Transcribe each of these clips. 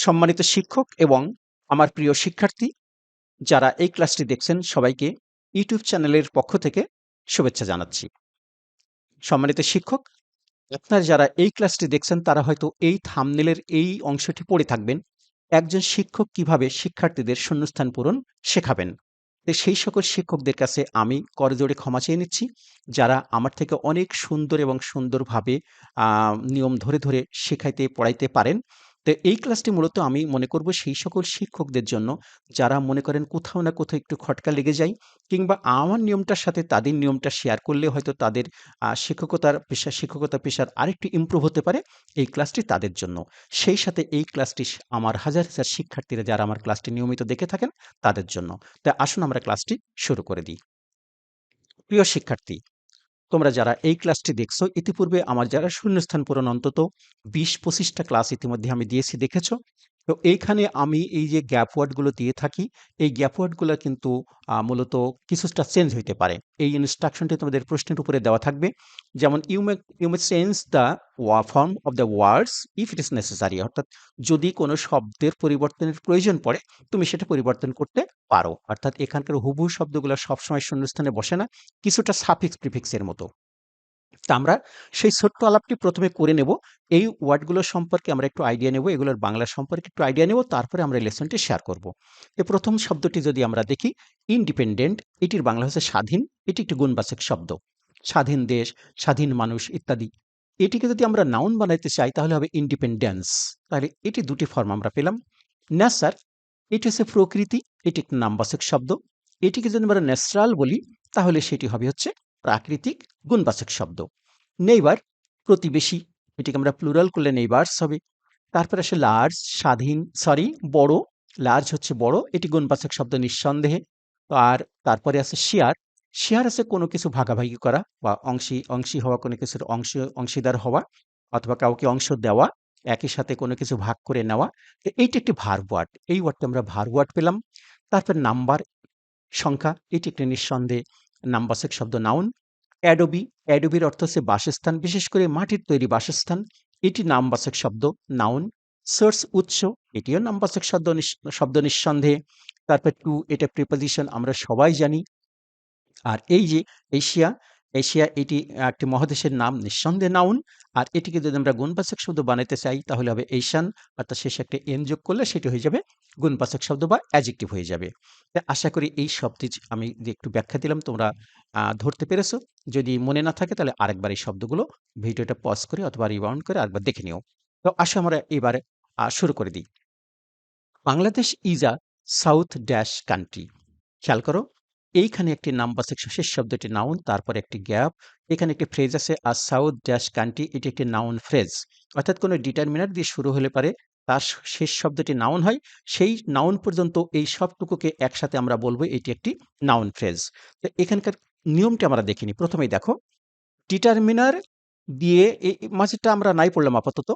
সম্মানিত শিক্ষক এবং আমার প্রিয় শিক্ষার্থী, যারা এই ক্লাসটি দেখছেন সবাইকে ইউটিউব চ্যানেলের পক্ষ থেকে শুভেচ্ছা জানাচ্ছি। সম্মানিত শিক্ষক, আপনারা যারা এই ক্লাসটি দেখছেন তারা হয়তো এই থাম্বনেলের এই অংশটি পড়ে থাকবেন, একজন শিক্ষক কিভাবে শিক্ষার্থীদের শূন্যস্থান পূরণ শেখাবেন। তো সেই সকল শিক্ষকদের কাছে আমি করজোড়ে ক্ষমা চেয়ে নিচ্ছি, যারা আমার থেকে অনেক সুন্দর এবং সুন্দরভাবে নিয়ম ধরে ধরে শেখাইতে পড়াইতে পারেন। তো এই ক্লাসটি মূলত আমি মনে করব সেই সকল শিক্ষকদের জন্য, যারা মনে করেন কোথাও না কোথাও একটু খটকা লেগে যায়, কিংবা আমার নিয়মটার সাথে তাদের নিয়মটা শেয়ার করলে হয়তো তাদের শিক্ষকতা পেশার আরেকটু ইমপ্রুভ হতে পারে। এই ক্লাসটি তাদের জন্য। সেই সাথে এই ক্লাসটি আমার হাজার হাজার শিক্ষার্থীরা যারা আমার ক্লাসটি নিয়মিত দেখে থাকেন তাদের জন্য। তাই আসুন আমরা ক্লাসটি শুরু করে দিই। প্রিয় শিক্ষার্থী, তোমরা যারা এই ক্লাসটি দেখছো, ইতিপূর্বে আমার যারা শূন্যস্থান পূরণ অন্তত ২০-২৫টা ক্লাস ইতিমধ্যে আমি দিয়েছি, দেখেছো। তো এইখানে আমি এই যে গ্যাপ ওয়ার্ডগুলো দিয়ে থাকি, এই গ্যাপ ওয়ার্ডগুলো কিন্তু মূলত কিছুটা চেঞ্জ হইতে পারে। এই ইনস্ট্রাকশনটি তোমাদের প্রশ্নের উপরে দেওয়া থাকবে। যেমন you may change the form of the words if it is necessary, অর্থাৎ যদি কোনো শব্দের পরিবর্তনের প্রয়োজন পড়ে তুমি সেটা পরিবর্তন করতে পারো। অর্থাৎ এখানকার হুবহু শব্দগুলো সবসময় শূন্যস্থানে বসে না, কিছুটা সাফিক্স প্রিফিক্সের মতো। তা আমরা সেই ছোট্ট আলাপটি প্রথমে করে নেব। এই ওয়ার্ডগুলো সম্পর্কে আমরা একটু আইডিয়া নেব, এগুলোর বাংলা সম্পর্কে একটু আইডিয়া নেব, তারপরে আমরা লেসনটি শেয়ার করব। প্রথম শব্দটি যদি আমরা দেখি, ইন্ডিপেন্ডেন্ট, এটির বাংলা হচ্ছে স্বাধীন। এটি একটি গুণবাচক শব্দ। স্বাধীন দেশ, স্বাধীন মানুষ ইত্যাদি। এটিকে যদি আমরা নাউন বানাইতে চাই তাহলে হবে ইন্ডিপেন্ডেন্স। তাহলে এটি দুটি ফর্ম আমরা পেলাম। নেচার, এটি হচ্ছে প্রকৃতি, এটি একটি নামবাচক শব্দ। এটিকে যদি আমরা ন্যাচারাল বলি তাহলে সেটি হবে হচ্ছে প্রাকৃতিক গুণবাচক শব্দ। নেইবার, প্রতিবেশী, এটিকে আমরা প্লুরাল করলে নেইবার্স হবে। তারপরে আসে লার্জ, স্বাধীন, বড়। লার্জ হচ্ছে বড়, এটি গুণবাচক শব্দ নিঃসন্দেহে। আর তারপরে আছে শেয়ার। শেয়ার আছে কোনো কিছু ভাগাভাগি করা বা অংশী হওয়া, কোনো কিছুর অংশীদার হওয়া, অথবা কাউকে অংশ দেওয়া, একই সাথে কোনো কিছু ভাগ করে নেওয়া। তো এইটি একটি ভার্ব ওয়ার্ড, এই ওয়ার্ডটা আমরা ভার্ব ওয়ার্ড পেলাম। তারপর নাম্বার, সংখ্যা, এটি একটি নিঃসন্দেহে নামবাচক শব্দ, নাউন। অ্যাডোবি, অ্যাডোবির অর্থ হচ্ছে বাসস্থান, বিশেষ করে মাটির তৈরি বাসস্থান, এটি নামবাচক শব্দ, নাউন। সোর্স, উৎস, এটিও নামবাচক শব্দ নিঃসন্দেহে। তারপর টু, এটা প্রিপোজিশন, আমরা সবাই জানি। আর এই যে এশিয়া, এশিয়া এটি একটি মহাদেশের নাম, নিঃসন্দেহে নাউন। আর এটিকে যদি আমরা গুণবাচক শব্দ বানাইতে চাই তাহলে হবে এশিয়ান, অর্থাৎ শেষে একটা এন যোগ করলে সেটি হয়ে যাবে গুণবাচক শব্দ বা অ্যাডজেক্টিভ হয়ে যাবে। আশা করি এই সবটি আমি যে একটু ব্যাখ্যা দিলাম তোমরা ধরতে পেরেছো। যদি মনে না থাকে তাহলে আরেকবার এই শব্দগুলো ভিডিওটা পজ করে অথবা রিবাউন্ড করে আরেকবার দেখে নিও। তো আসো আমরা এবারে শুরু করে দিই। Bangladesh is a south dash country. খেয়াল করো, এইখানে একটি নামবাচক শেষ শব্দটি নাউন, তারপরে একটি গ্যাপ। এখানে একটি ফ্রেজ আছে, আ সাউথ ড্যাশ কান্ট্রি, এটি একটি নাউন ফ্রেজ। অর্থাৎ কোনো ডিটারমিনার দিয়ে শুরু হলে পারে তার শেষ শব্দটি নাউন হয়, সেই নাউন পর্যন্ত এই সবটুকুকে একসাথে আমরা বলবো এটি একটি নাউন ফ্রেজ। তো এখানকার নিয়মটি আমরা দেখিনি। প্রথমেই দেখো, ডিটারমিনার দিয়ে মাঝেরটা আমরা নাই পড়লাম আপাতত।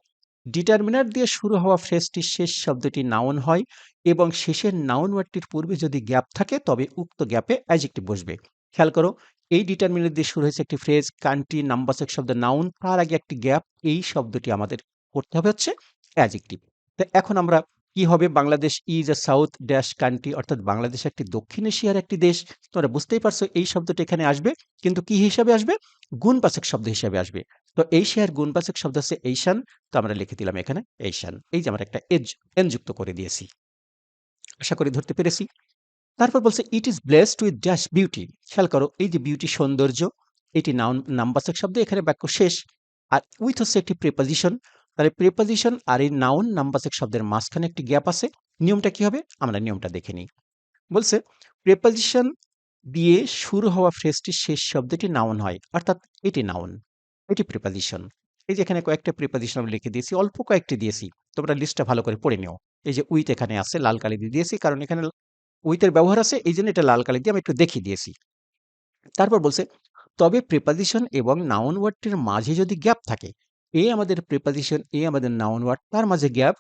ডিটারমিনার দিয়ে শুরু হওয়া ফ্রেজটির শেষ শব্দটি নাউন হয়, এবং শেষের নাউন ওয়ার্ডটির পূর্বে যদি গ্যাপ থাকে তবে উক্ত গ্যাপে অ্যাডজেক্টিভ বসবে। খেয়াল করো, এই ডিটারমিনার দিয়ে শুরু হয়েছে একটি ফ্রেজ, কান্ট্রি নামবাচক শব্দ নাউন, তার আগে একটি গ্যাপ, এই শব্দটি আমাদের করতে হবে হচ্ছে অ্যাডজেক্টিভ। তো এখন আমরা কি হবে, Bangladesh is a south dash country, অর্থাৎ বাংলাদেশ একটি দক্ষিণ এশিয়ার একটি দেশ। তোমরা বুঝতেই পারছো এই শব্দটি এখানে আসবে, কিন্তু কি হিসাবে আসবে, গুণবাচক শব্দ হিসেবে আসবে। তো এশিয়ার গুণবাচক শব্দ হচ্ছে এইশান, তো আমরা লিখে দিলাম এখানে এইশান। এই যে আমরা একটা এন যুক্ত করে দিয়েছি। আশা করি ধরতে পেরেছি। তারপর বলছে it is blessed with dash beauty. খেয়াল করো, এই যে বিউটি, সৌন্দর্য, এটি নামবাচক শব্দ, এখানে বাক্য শেষ। আর উইথ হচ্ছে একটি প্রিপোজিশন, তাহলে প্রিপোজিশন আর এই নাউন নামবাচক শব্দের মাঝখানে একটি গ্যাপ আছে। নিয়মটা কি হবে, আমরা নিয়মটা দেখে নিই। বলছে প্রিপোজিশন দিয়ে শুরু হওয়া ফ্রেজটির শেষ শব্দটি নাউন হয়, অর্থাৎ এটি নাউন, এটি প্রিপোজিশন। এই যে এখানে কয়েকটা প্রিপোজিশন আমি লিখে দিয়েছি, অল্প কয়েকটি দিয়েছি, তোমরা লিস্টটা ভালো করে পড়ে নিও। এই যে উইথ এখানে আছে, লাল কালি দিয়ে দিয়েছি, কারণ এখানে উইথের ব্যবহার আছে, এই জন্য এটা লাল কালি দিয়ে আমি একটু দেখিয়ে দিয়েছি। তারপর বলছে, তবে প্রিপোজিশন এবং নাউন ওয়ার্ডটির মাঝে যদি গ্যাপ থাকে, এ আমাদের প্রিপোজিশন, এ আমাদের নাউন ওয়ার্ড, তার মাঝে গ্যাপ,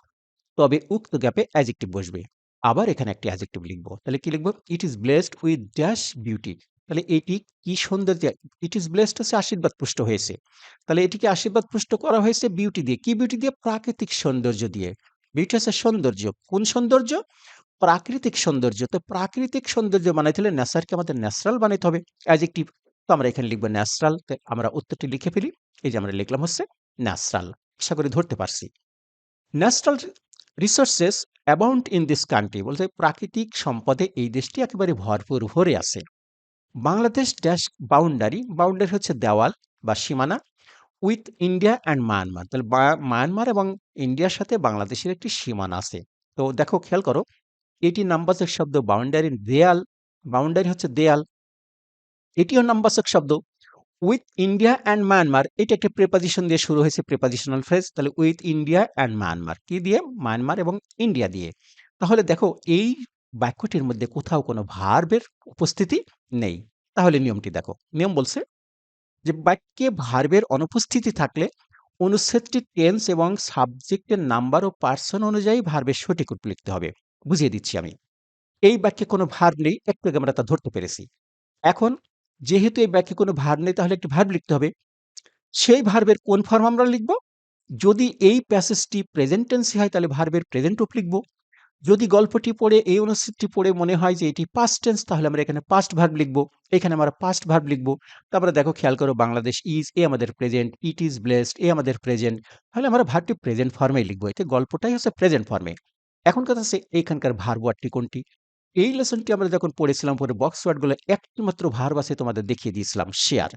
তবে উক্ত গ্যাপে অ্যাডজেক্টিভ বসবে। আবার এখানে একটি অ্যাডজেক্টিভ লিখবো, তাহলে কি লিখবো, it is blessed with dash beauty. তাহলে এটি কি সৌন্দর্য, ইট ইজ ব্লেসড হচ্ছে আশীর্বাদ পুষ্ট হয়েছে, তাহলে এটিকে আশীর্বাদ পুষ্ট করা হয়েছে বিউটি দিয়ে। কি বিউটি দিয়ে, প্রাকৃতিক সৌন্দর্য দিয়ে। বিউটি হচ্ছে সৌন্দর্য। কোন সৌন্দর্য? প্রাকৃতিক সৌন্দর্য। তো প্রাকৃতিক সৌন্দর্য বানাইতে হলে ন্যাচারকে আমাদের ন্যাচারাল বানাইতে হবে। অ্যাডজেক্টিভ। তো আমরা এখানে লিখব ন্যাচারাল। তো আমরা উত্তরটি লিখে ফেলি। এই যে আমরা লিখলাম হচ্ছে ন্যাচারাল। আশা করি ধরতে পারছি। Natural resources abound in this country, বলতে প্রাকৃতিক সম্পদে এই দেশটি একেবারে ভরপুর ভরে আছে। বাংলাদেশ ড্যাশ বাউন্ডারি, বাউন্ডারি হচ্ছে দেওয়াল বা সীমানা, উইথ ইন্ডিয়া অ্যান্ড মায়ানমার, তাহলে মায়ানমার এবং ইন্ডিয়ার সাথে বাংলাদেশের একটি সীমানা আছে। তো দেখো খেয়াল করো, এটি নামবাচক শব্দ, বাউন্ডারি দেয়াল, বাউন্ডারি হচ্ছে দেয়াল, এটিও নামবাচক শব্দ। উইথ ইন্ডিয়া অ্যান্ড মায়ানমার, এটা একটা প্রেপোজিশন দিয়ে শুরু হয়েছে, প্রেপোজিশনাল ফ্রেজ। তাহলে উইথ ইন্ডিয়া অ্যান্ড মায়ানমার কি দিয়ে? মায়ানমার এবং ইন্ডিয়া দিয়ে। তাহলে দেখো এই বাক্যটির মধ্যে কোথাও কোনো ভার্বের উপস্থিতি নেই। তাহলে নিয়মটি দেখো, নিয়ম বলছে যে বাক্যে ভার্বের অনুপস্থিতি থাকলে অনুচ্ছেদটির টেন্স এবং সাবজেক্টের নাম্বার ও পার্সন অনুযায়ী ভার্বের সঠিক রূপ লিখতে হবে। বুঝিয়ে দিচ্ছি আমি। এই বাক্যে কোনো ভার্ব নেই, একটু আগে আমরা তা ধরতে পেরেছি। এখন যেহেতু এই বাক্যে কোনো ভার্ব নেই, তাহলে একটি ভার্ব লিখতে হবে। সেই ভার্বের কোন ফর্ম আমরা লিখব? যদি এই প্যাসেজটি প্রেজেন্ট টেন্সে হয়, তাহলে ভার্বের প্রেজেন্ট রূপ লিখব। যদি গল্পটি পড়ে, এই অনুচ্ছেদটি পড়ে মনে হয় যে এটি পাস্ট টেন্স, তাহলে আমরা এখানে পাস্ট ভার্ব লিখব। এখানে আমরা পাস্ট ভার্ব লিখব। তারপরে দেখো খেয়াল করো, বাংলাদেশ ইজ, এ আমাদের প্রেজেন্ট, ইট ইজ ব্লেসড, এ আমাদের প্রেজেন্ট, তাহলে আমরা ভার্বটি প্রেজেন্ট ফর্মেই লিখব। এতে গল্পটাই হচ্ছে প্রেজেন্ট ফর্মে। এখন কথা হচ্ছে এইখানকার ভার্ব ওয়ার্ডটি কোনটি? এই লেসনটি আমরা যখন পড়েছিলাম, পরে বক্স ওয়ার্ডগুলো একটি মাত্র ভার্ব আছে, তোমাদের দেখিয়ে দিয়েছিলাম, শেয়ার।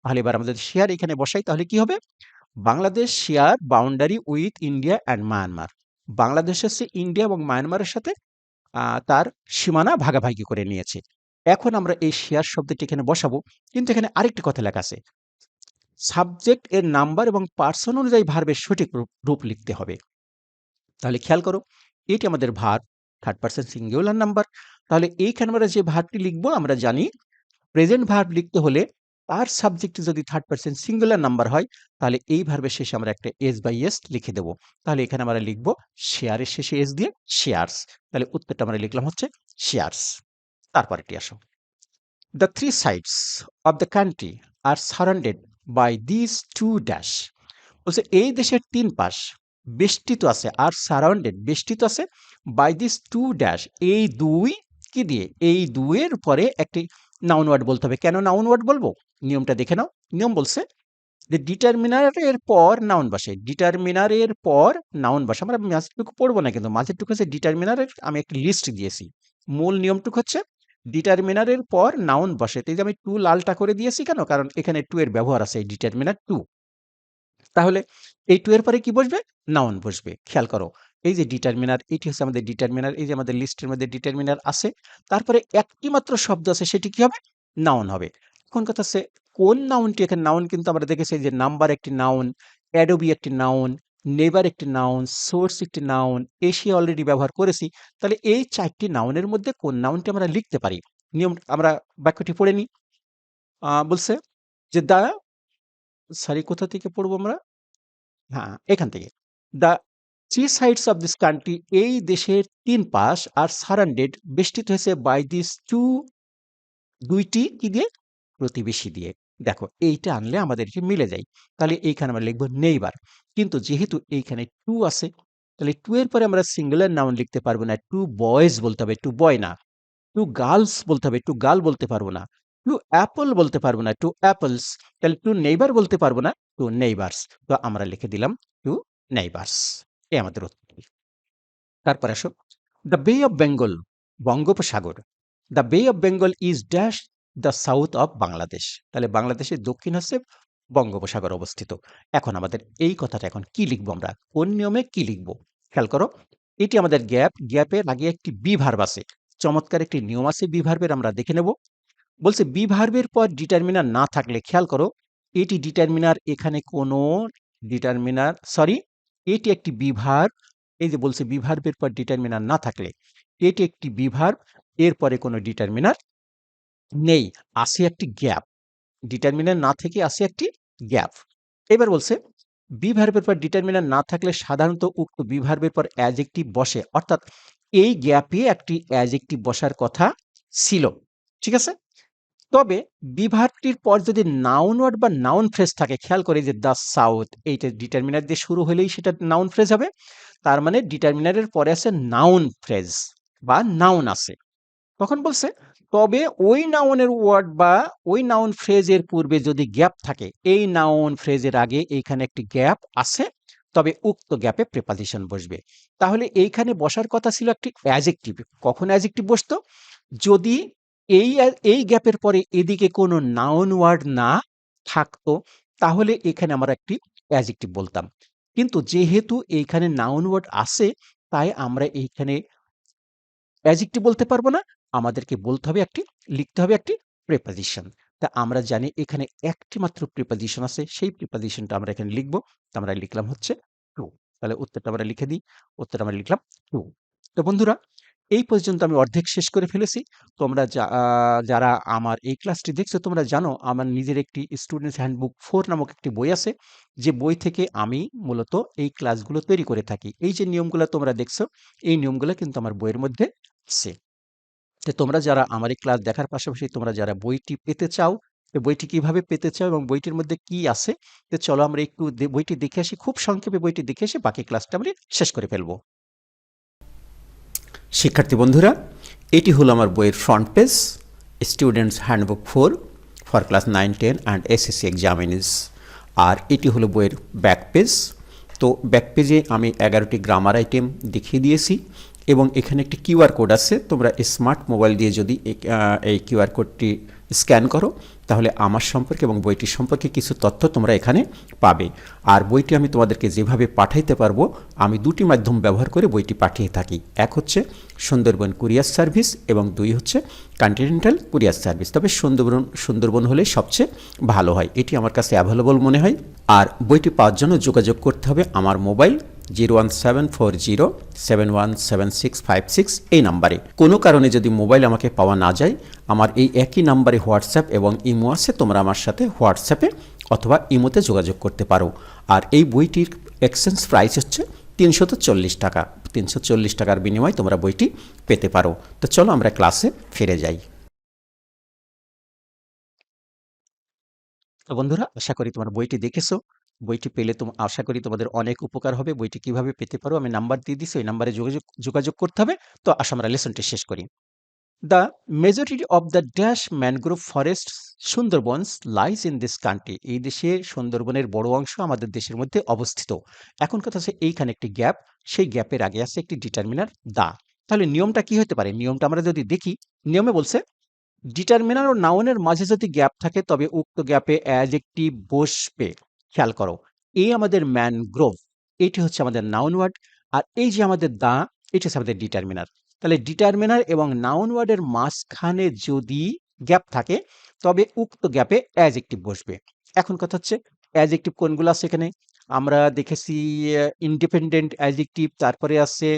তাহলে এবার আমাদের শেয়ার এখানে বসাই, তাহলে কি হবে? Bangladesh share boundary with India and Myanmar. Bangladesh হচ্ছে ইন্ডিয়া এবং মায়ানমারের সাথে তার সীমানা ভাগাভাগি করে নিয়েছে। এখন আমরা এই শেয়ার শব্দটি এখানে বসাবো, কিন্তু এখানে আরেকটি কথা লেখা আছে, সাবজেক্ট এর নাম্বার এবং পার্সন অনুযায়ী ভার্বের সঠিক রূপ লিখতে হবে। তাহলে খেয়াল করো, এটি আমাদের verb, third person singular number. তাহলে এইখানে আমরা যে ভার্বটি লিখবো, আমরা জানি প্রেজেন্ট ভার্ব লিখতে হলে তার সাবজেক্টে যদি থার্ড পারসন সিঙ্গুলার নাম্বার হয়, তাহলে এই ভার্বের শেষে আমরা একটা এস বাই এস লিখে দেবো। তাহলে এখানে আমরা লিখবো শেয়ারের শেষে এস দিয়ে শেয়ার্স। তাহলে উত্তরটা আমরা লিখলাম হচ্ছে শেয়ার্স। তারপরেটি আসো, the three sides of the country are surrounded by this two dash, বলছে এই দেশের তিন পাশ বেষ্টিত আছে, আর সারাউন্ডেড বেষ্টিত আছে, বাই দিস টু ড্যাশ, এই দুই কি দিয়ে? এই দুইয়ের পরে একটি নাউন ওয়ার্ড বলতে হবে। কেন নাউন ওয়ার্ড বলবো? নিয়মটা দেখে নাও। নিয়ম বলছে যে ডিটারমিনারের পর নাউন বসে, ডিটারমিনারের পর নাউন বসে। আমরা মাঝটুকু পড়বো না, কিন্তু মাঝেরটুকু হচ্ছে ডিটারমিনারের, আমি একটা লিস্ট দিয়েছি। মূল নিয়মটুকু হচ্ছে ডিটারমিনারের পর নাউন বসে। এই যে আমি টু লালটা করে দিয়েছি কেন? কারণ এখানে টু এর ব্যবহার আছে, ডিটারমিনার টু। তাহলে এই টু এর পরে কি বসবে? নাউন বসবে। খেয়াল করো, এই যে ডিটারমিনার, এটি হচ্ছে আমাদের ডিটারমিনার। এই যে আমাদের লিস্টের মধ্যে ডিটারমিনার আছে, তারপরে একটি মাত্র শব্দ আছে, সেটি কি হবে? নাউন হবে। এখন কথা হচ্ছে কোন নাউনটি? এখানে নাউন কিন্তু আমরা দেখেছি যে নাম্বার একটি নাউন, অ্যাডোবি একটি নাউন, নেবার একটি নাউন, সোর্স একটি নাউন, এশিয়া অলরেডি ব্যবহার করেছি। তাহলে এই চারটি নাউনের মধ্যে কোন নাউনটি আমরা লিখতে পারি? নিয়ম আমরা বাক্যটি পড়ে নিই। বলছে যে দা, সরি কোথা থেকে পড়বো আমরা? হ্যাঁ, এখান থেকে। The three sides of this country, এই দেশের তিন পাশ, আর সারাউন্ডেড বেষ্টিত হয়েছে, বাই দিস টু, দুইটি কি দিয়ে? প্রতিবেশী দিয়ে। দেখো এইটা আনলে আমাদেরকে মিলে যায়। তাহলে এইখানে আমরা লিখবো নেইবার। কিন্তু যেহেতু এইখানে টু আছে, তাহলে টু এর পরে আমরা সিঙ্গুলার নাউন লিখতে পারবো না, টু বয়েজ বলতে হবে, টু বয় না। টু গার্লস বলতে হবে, টু গার্ল বলতে পারবো না। টু অ্যাপল বলতে পারবো না, টু অ্যাপলস। তাহলে টু নেইবার বলতে পারবো না, টু নেইবার্স। তো আমরা লিখে দিলাম টু নেইবার্স। এ আমাদের উত্তর। তারপর আসো, দ্য বে অফ বেঙ্গল, বঙ্গোপসাগর। দ্য বে of Bengal is dash the south of Bangladesh. তাহলে বাংলাদেশের দক্ষিণ হচ্ছে বঙ্গোপসাগর অবস্থিত। এখন আমাদের এই কথাটা এখন কি লিখবো? আমরা কোন নিয়মে কি লিখবো? খেয়াল করো, এটি আমাদের গ্যাপ, গ্যাপের আগে একটি বি ভার্ব আছে। চমৎকার একটি নিয়ম আছে বি ভার্বের, আমরা দেখে নেব। বলছে বি ভার্বের পর ডিটারমিনার না থাকলে, খেয়াল করো এটি ডিটারমিনার, এখানে কোনো ডিটারমিনার, সরি, এটি একটি বি ভার্ব। এই যে বলছে বি ভার্বের পর ডিটারমিনার না থাকলে, এটি একটি বি ভার্ব, এরপরে কোনো ডিটারমিনার নেই, আছে একটি গ্যাপ। ডিটারমিনার না থেকে আছে একটি গ্যাপ। এবার বলছে বি ভার্বের পর ডিটারমিনার না থাকলে সাধারণত উক্ত বি ভার্বের পর অ্যাডজেক্টিভ বসে, অর্থাৎ এই গ্যাপে একটি অ্যাডজেক্টিভ বসার কথা ছিল। ঠিক আছে? তবে বি ভার্বটির পর যদি নাউন ওয়ার্ড বা নাউন ফ্রেজ থাকে, খেয়াল করে যে দ্য সাউথ, এইটা ডিটারমিনার দিয়ে শুরু হলেই সেটা নাউন ফ্রেজ হবে। তার মানে ডিটারমিনারের পরে আছে নাউন ফ্রেজ বা নাউন আছে। তখন বলছে তবে ওই নাউনের ওয়ার্ড বা ওই নাউন ফ্রেজের পূর্বে যদি গ্যাপ থাকে, এই নাউন ফ্রেজের আগে এইখানে একটি গ্যাপ আছে, তবে উক্ত গ্যাপে প্রিপজিশন বসবে। তাহলে এইখানে বসার কথা ছিল একটি অ্যাজেক্টিভ। কখন অ্যাজেক্টিভ বসতো? যদি এই গ্যাপের পরে এদিকে কোনো নাউন ওয়ার্ড না থাকতো, তাহলে এখানে আমরা একটি অ্যাজেক্টিভ বলতাম। কিন্তু যেহেতু এইখানে নাউন ওয়ার্ড আছে, তাই আমরা এইখানে অ্যাজেক্টিভ বলতে পারবো না, আমাদেরকে বলতে হবে একটি, লিখতে হবে একটি প্রিপজিশন। তা আমরা জানি এখানে একটি মাত্র প্রিপজিশন আছে, সেই প্রিপজিশনটা আমরা এখানে লিখবো। তা আমরা লিখলাম হচ্ছে টু। তাহলে উত্তরটা আমরা লিখে দিই, উত্তরটা আমরা লিখলাম টু। তো বন্ধুরা, এই পর্যন্ত আমি অর্ধেক শেষ করে ফেলেছি। তোমরা যারা আমার এই ক্লাসটি দেখছো, তোমরা জানো আমার নিজের একটি স্টুডেন্টস হ্যান্ডবুক 4 নামক একটি বই আছে, যে বই থেকে আমি মূলত এই ক্লাসগুলো তৈরি করে থাকি। এই যে নিয়মগুলো তোমরা দেখছো, এই নিয়মগুলো কিন্তু আমার বইয়ের মধ্যে আছে। তো তোমরা যারা আমার এই ক্লাস দেখার পাশাপাশি তোমরা যারা বইটি পেতে চাও, তো বইটি কিভাবে পেতে চাও এবং বইটির মধ্যে কি আছে, তো চলো আমরা একটু বইটি দেখে আসি। খুব সংক্ষেপে বইটি দেখে এসে বাকি ক্লাসটা আমরা শেষ করে ফেলবো। শিক্ষার্থী বন্ধুরা, এটি হলো আমার বইয়ের front page, students handbook 4 for class 9, 10 and SSC examinees. আর এটি হলো বইয়ের ব্যাক পেজ। তো ব্যাক পেজে আমি 11টি গ্রামার আইটেম দেখিয়ে দিয়েছি এবং এখানে একটি কিউআর কোড আছে। তোমরা স্মার্ট মোবাইল দিয়ে যদি এই কিউআর কোডটি স্ক্যান করো, তাহলে আমার সম্পর্কে এবং বইটির সম্পর্কে কিছু তথ্য তোমরা এখানে পাবে। আর বইটি আমি তোমাদেরকে যেভাবে পাঠাইতে পারবো, আমি দুটি মাধ্যম ব্যবহার করে বইটি পাঠিয়ে থাকি। এক হচ্ছে সুন্দরবন কুরিয়ার সার্ভিস এবং দুই হচ্ছে কন্টিনেন্টাল কুরিয়ার সার্ভিস। তবে সুন্দরবন হলে সবচেয়ে ভালো হয়, এটি আমার কাছে অ্যাভেলেবল মনে হয়। আর বইটি পাওয়ার জন্য যোগাযোগ করতে হবে আমার মোবাইল 01740717656 এই নাম্বারে। কোনো কারণে যদি মোবাইল আমাকে পাওয়া না যায়, আমার এই একই নাম্বারে হোয়াটসঅ্যাপ এবং ইমো আছে, তোমরা আমার সাথে হোয়াটসঅ্যাপে অথবা ইমোতে যোগাযোগ করতে পারো। আর এই বইটির এক্সচেঞ্জ প্রাইস হচ্ছে 340 টাকা। 340 টাকার বিনিময়ে তোমরা বইটি পেতে পারো। তো চলো আমরা ক্লাসে ফিরে যাই। তো বন্ধুরা, আশা করি তোমার বইটি দেখেছো। বইটি পেলে আশা করি তোমাদের অনেক উপকার হবে। বইটি কিভাবে পেতে পারো আমি নাম্বার দিয়ে দিছি, ওই নাম্বারে যোগাযোগ করতে হবে। তো আসো আমরা লেসনটি শেষ করি। The majority of the dash mangrove forest Sundarbans lies in this country. এই দেশে সুন্দরবনের বড় অংশ আমাদের দেশের মধ্যে অবস্থিত। এখন কথা হচ্ছে এইখানে একটি গ্যাপ, সেই গ্যাপের আগে আছে একটি ডিটারমিনার দা। তাহলে নিয়মটা কি হতে পারে? নিয়মটা আমরা যদি দেখি, নিয়মে বলছে ডিটারমিনার ও নাউনের মাঝে যদি গ্যাপ থাকে, তবে উক্ত গ্যাপে অ্যাডজেক্টিভ বসবে। খেয়াল করো, এই আমাদের ম্যানগ্রোভ, এটি হচ্ছে আমাদের নাউন ওয়ার্ড, আর এই যে আমাদের দা, এটি হচ্ছে আমাদের ডিটারমিনার। তাহলে ডিটারমিনার এবং নাউন ওয়ার্ডের মাঝখানে যদি গ্যাপ থাকে, তবে উক্ত গ্যাপে অ্যাডজেক্টিভ বসবে। এখন কথা হচ্ছে অ্যাডজেক্টিভ কোনগুলো আছে এখানে? আমরা দেখেছি ইন্ডিপেন্ডেন্ট অ্যাডজেক্টিভ, তারপরে আছে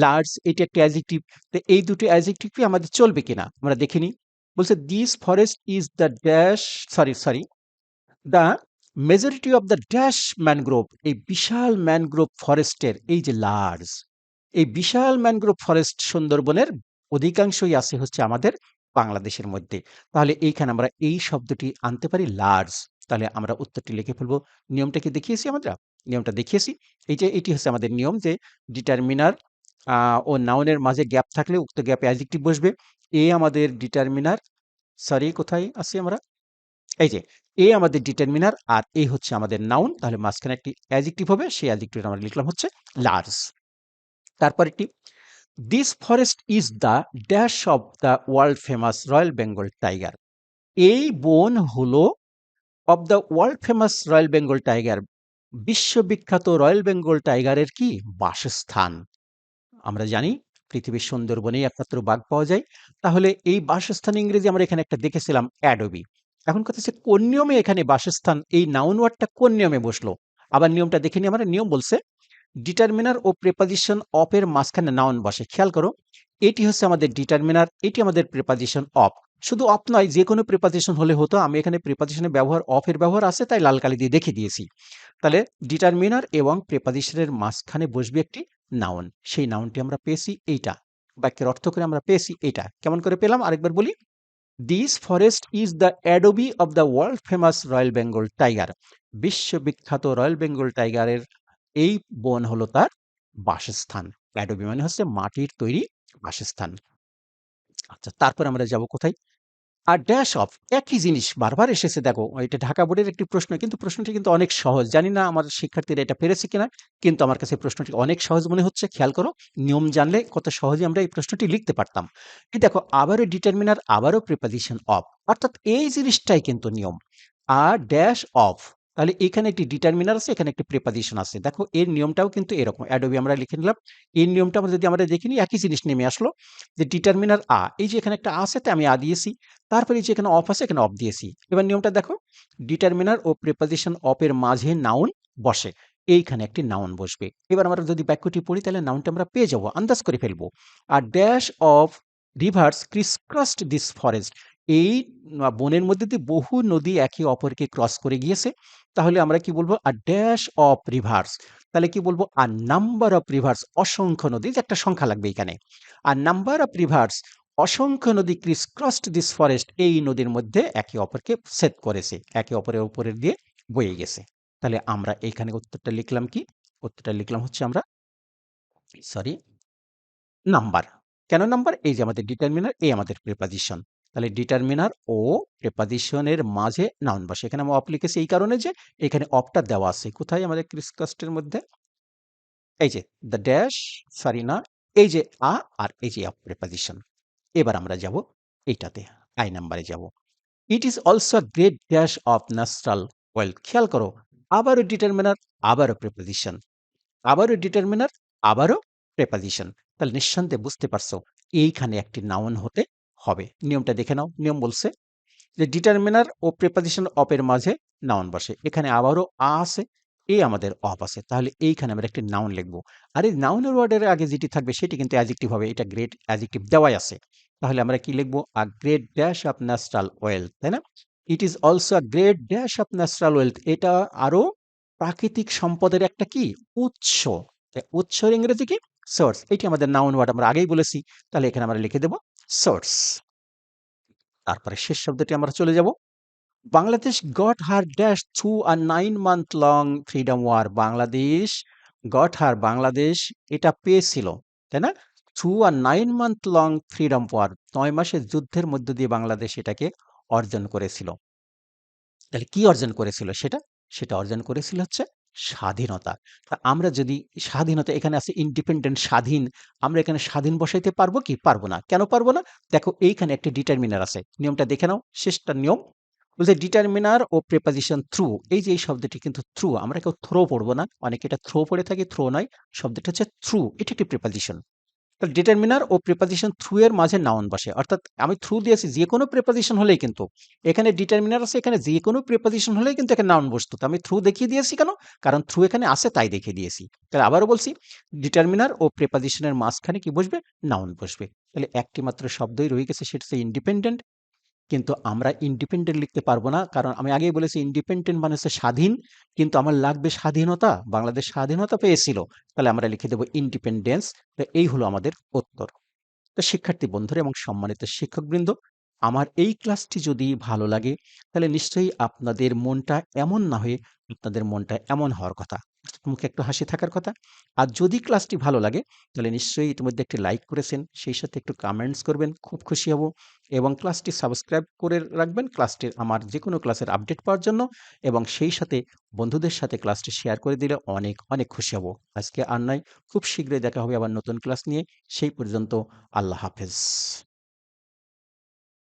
লার্জ, এটি একটি অ্যাডজেক্টিভ। তো এই দুটি অ্যাডজেক্টিভই আমাদের চলবে কিনা আমরা দেখে নিই। বলছে this forest is the dash, sorry, the majority of the dash mangrove. এই বিশাল ম্যানগ্রোভ ফরেস্টের এই যে লার্জ, এই বিশাল ম্যানগ্রোভ ফরেস্ট সুন্দরবনের অধিকাংশই আছে হচ্ছে আমাদের বাংলাদেশের মধ্যে। তাহলে এইখানে আমরা এই শব্দটি আনতে পারি লার্জ। তাহলে আমরা উত্তরটি লিখে ফেলবো। নিয়মটা কি দেখিয়েছি আমরা? নিয়মটা দেখিয়েছি। এই যে এটি হচ্ছে আমাদের নিয়ম, যে ডিটারমিনার ও নাউনের মাঝে গ্যাপ থাকলে উক্ত গ্যাপে অ্যাডজেক্টিভ বসবে। এ আমাদের ডিটারমিনার, সরি কোথায় আছি আমরা, এই যে এ আমাদের ডিটারমিনার আর এ হচ্ছে আমাদের নাউন। তাহলে মাঝখানে একটি অ্যাডজেক্টিভ হবে, সেই অ্যাডজেক্টিভটা আমরা লিখলাম হচ্ছে লার্জ। তারপর একটি this forest is the dash of the world famous royal Bengal tiger. এই বন হলো of the world famous royal Bengal tiger, বিশ্ববিখ্যাত রয়্যাল বেঙ্গল টাইগারের কি বাসস্থান। আমরা জানি পৃথিবীর সুন্দরবনেই একমাত্র বাঘ পাওয়া যায়। তাহলে এই বাসস্থান ইংরেজি আমরা এখানে একটা দেখেছিলাম অ্যাডোবি। এখন কথা হচ্ছে কোন নিয়মে এখানে বাসস্থান, এই নাউন ওয়ার্ডটা কোন নিয়মে বসলো? আবার নিয়মটা দেখে নিই আমরা। নিয়ম বলছে ডিটারমিনার ও প্রিপজিশন অফ এর মাঝখানে নাউন বসে। খেয়াল করো, এটি হচ্ছে আমাদের ডিটারমিনার, এটি আমাদের প্রিপজিশন অফ। শুধু অফ নয়, যে কোনো প্রিপজিশন হলে হতো। আমি এখানে প্রিপজিশনের ব্যবহার, অফ এর ব্যবহার আছে, তাই লাল কালি দিয়ে দেখিয়ে দিয়েছি। তাহলে ডিটারমিনার এবং প্রিপজিশনের মাঝখানে বসবে একটি নাউন। সেই নাউনটি আমরা পেয়েছি এইটা, বাক্যের অর্থ করে আমরা পেয়েছি এইটা। কেমন করে পেলাম আরেকবার বলি। This forest is the Adobe of the world famous royal Bengal tiger. বিশ্ববিখ্যাত রয়্যাল বেঙ্গল টাইগারের এই বন হলো তার বাসস্থান। অ্যাডোবি মানে হচ্ছে মাটির তৈরি বাসস্থান। আচ্ছা, তারপরে আমরা যাব কোথায়? আর ড্যাশ অফ, একই জিনিস বারবার এসেছে। দেখো, এটা ঢাকা বোর্ডের একটি প্রশ্ন, কিন্তু প্রশ্নটি কিন্তু অনেক সহজ। জানি না আমার শিক্ষার্থীরা এটা পেরেছে কিনা, কিন্তু আমার কাছে প্রশ্নটি অনেক সহজ মনে হচ্ছে। খেয়াল করো, নিয়ম জানলে কত সহজে আমরা এই প্রশ্নটি লিখতে পারতাম। এই দেখো, আবারও ডিটারমিনার, আবারও প্রিপোজিশন অফ, অর্থাৎ এই জিনিসটাই কিন্তু নিয়ম। আর ড্যাশ অফ, তাহলে এখানে একটি ডিটারমিনার আছে, এখানে একটি প্রিপোজিশন আছে। দেখো, এর নিয়মটাও কিন্তু এরকম। অ্যাডোবি আমরা লিখে নিলাম। এই নিয়মটা আমরা যদি দেখিনি, একই জিনিস নেমে আসলো, যে ডিটারমিনার এই যে এখানে একটা আছে, তাই আমি দিয়েছি। তারপরে এই যে এখানে অফ আছে, এখানে অফ দিয়েছি। এবার নিয়মটা দেখো, ডিটারমিনার ও প্রিপোজিশন অফ এর মাঝে নাউন বসে। এইখানে একটি নাউন বসবে। এবার আমরা যদি বাক্যটি পড়ি, তাহলে নাউনটা আমরা পেয়ে যাবো, আন্দাজ করে ফেলবো। আর dash of reverse crisscrossed this forest, এই বনের মধ্যে দিয়ে বহু নদী একে অপরকে ক্রস করে গিয়েছে। তাহলে আমরা কি বলবো? আর ড্যাশ অফ রিভার্স, তাহলে কি বলবো? আর নাম্বার অফ রিভার্স, অসংখ্য নদী, যে একটা সংখ্যা লাগবে এখানে। আর নাম্বার অফ রিভার্স, অসংখ্য নদী ক্রিসক্রসড দিস ফরেস্ট, এই নদীর মধ্যে একে অপরকে ছেদ করেছে, একে অপরের উপরের দিয়ে বয়ে গেছে। তাহলে আমরা এখানে উত্তরটা লিখলাম কি? উত্তরটা লিখলাম হচ্ছে আমরা, সরি, নাম্বার। কেন নাম্বার? এই যে আমাদের ডিটারমিনার, এই আমাদের প্রিপোজিশন। তাহলে ডিটারমিনার ও প্রিপোজিশনের মাঝে নাউন বসে। এখানে আমি অফ লিখেছি এই কারণে যে এখানে অফটা দেওয়া আছে। কোথায়? আমাদের ক্রিসক্রসডের মধ্যে। এই যে দ্য ড্যাশ, সরি না, এই যে আর এই যে অফ প্রিপোজিশন। এবার আমরা যাব এইটাতে, আই নাম্বারে যাব। It is also a great dash of natural wealth. খেয়াল করো, আবারও ডিটারমিনার, আবারও প্রিপোজিশন, আবারও ডিটারমিনার, আবারও প্রিপোজিশন। তাহলে নিঃসন্দেহে বুঝতে পারছো, এইখানে একটি নাউন হতে হবে। নিয়মটা দেখে নাও। নিয়ম বলছে যে ডিটারমিনার ও প্রিপোজিশন অফ এর মাঝে নাউন বসে। এখানে আবারও আছে, আমাদের অফ আছে। তাহলে এইখানে আমরা একটি নাউন লিখবো। আর এই নাউনের ওয়ার্ডের আগে যেটি থাকবে সেটি কিন্তু অ্যাডজেক্টিভ হবে। এটা গ্রেট অ্যাডজেক্টিভ দেওয়াই আছে। তাহলে আমরা কি লিখবো? A great dash of natural wealth, তাই না? It is also a great dash of natural wealth, এটা আরো প্রাকৃতিক সম্পদের একটা কি? উৎস। উৎসের ইংরেজি কি? সোর্স। এটি আমাদের নাউন ওয়ার্ড, আমরা আগেই বলেছি। তাহলে এখানে আমরা লিখে দেব সোর্স। তারপরে শেষ শব্দটি আমরা চলে যাব। Bangladesh got her dash through a 9 month long freedom war. Bangladesh এটা পেয়েছিল, তাই না? Through a 9 month long freedom war, 9 মাসের যুদ্ধের মধ্য দিয়ে বাংলাদেশ এটাকে অর্জন করেছিল। তাহলে কি অর্জন করেছিল সেটা? সেটা অর্জন করেছিল হচ্ছে স্বাধীনতা। তা আমরা যদি স্বাধীনতা, এখানে আছে ইন্ডিপেন্ডেন্ট, স্বাধীন, আমরা এখানে স্বাধীন বসাইতে পারবো কি? পারবো না। কেন পারবো না? দেখো, এইখানে একটা ডিটারমিনার আছে। নিয়মটা দেখে নাও, শেষটা নিয়ম বলছে ডিটারমিনার ও প্রিপোজিশন থ্রু। এই যে এই শব্দটি কিন্তু থ্রু, আমরা কেউ থ্রো পড়বো না, অনেকে এটা থ্রো পড়ে থাকে, থ্রো নয়, শব্দটা হচ্ছে থ্রু। এটা একটি প্রিপোজিশন। তাহলে ডিটারমিনার ও প্রিপোজিশন থ্রু এর মাঝে নাউন বসে, অর্থাৎ আমি থ্রু দিয়েছি, যে কোনো প্রিপোজিশন হলেই কিন্তু এখানে ডিটারমিনার আছে, এখানে যে কোনো প্রিপোজিশন হলেই কিন্তু এখানে নাউন বসতো। তো আমি থ্রু দেখিয়ে দিয়েছি কেন? কারণ থ্রু এখানে আছে, তাই দেখিয়ে দিয়েছি। তাহলে আবারও বলছি, ডিটারমিনার ও প্রিপোজিশনের মাঝখানে কি বসবে? নাউন বসবে। তাহলে একটি মাত্র শব্দই রয়ে গেছে, সেটা হচ্ছে ইন্ডিপেন্ডেন্ট। কিন্তু আমরা ইন্ডিপেন্ডেন্ট লিখতে পারবো না, কারণ আমি আগেই বলেছি ইন্ডিপেন্ডেন্ট মানে হচ্ছে স্বাধীন, কিন্তু আমার লাগবে স্বাধীনতা। বাংলাদেশ স্বাধীনতা পেয়েছিল, তাহলে আমরা লিখে দেবো ইন্ডিপেন্ডেন্স। তো এই হলো আমাদের উত্তর। তো শিক্ষার্থী বন্ধুরা এবং সম্মানিত শিক্ষকবৃন্দ, আমার এই ক্লাসটি যদি ভালো লাগে, তাহলে নিশ্চয়ই আপনাদের মনটা এমন না হয়ে, আপনাদের মনটা এমন হওয়ার কথা, মুখে একটু হাসি থাকার কথা। আর যদি ক্লাসটি ভালো লাগে, তাহলে নিশ্চয়ই ইতিমধ্যে একটি লাইক করেছেন, সেই সাথে একটু কমেন্টস করবেন, খুব খুশি হব। এবং ক্লাসটি সাবস্ক্রাইব করে রাখবেন, ক্লাসটির আমার যে কোনো ক্লাসের আপডেট পাওয়ার জন্য। এবং সেই সাথে বন্ধুদের সাথে ক্লাসটি শেয়ার করে দিলে অনেক অনেক খুশি হব। আজকে আর নয়, খুব শীঘ্রই দেখা হবে আবার নতুন ক্লাস নিয়ে। সেই পর্যন্ত আল্লাহ হাফেজ।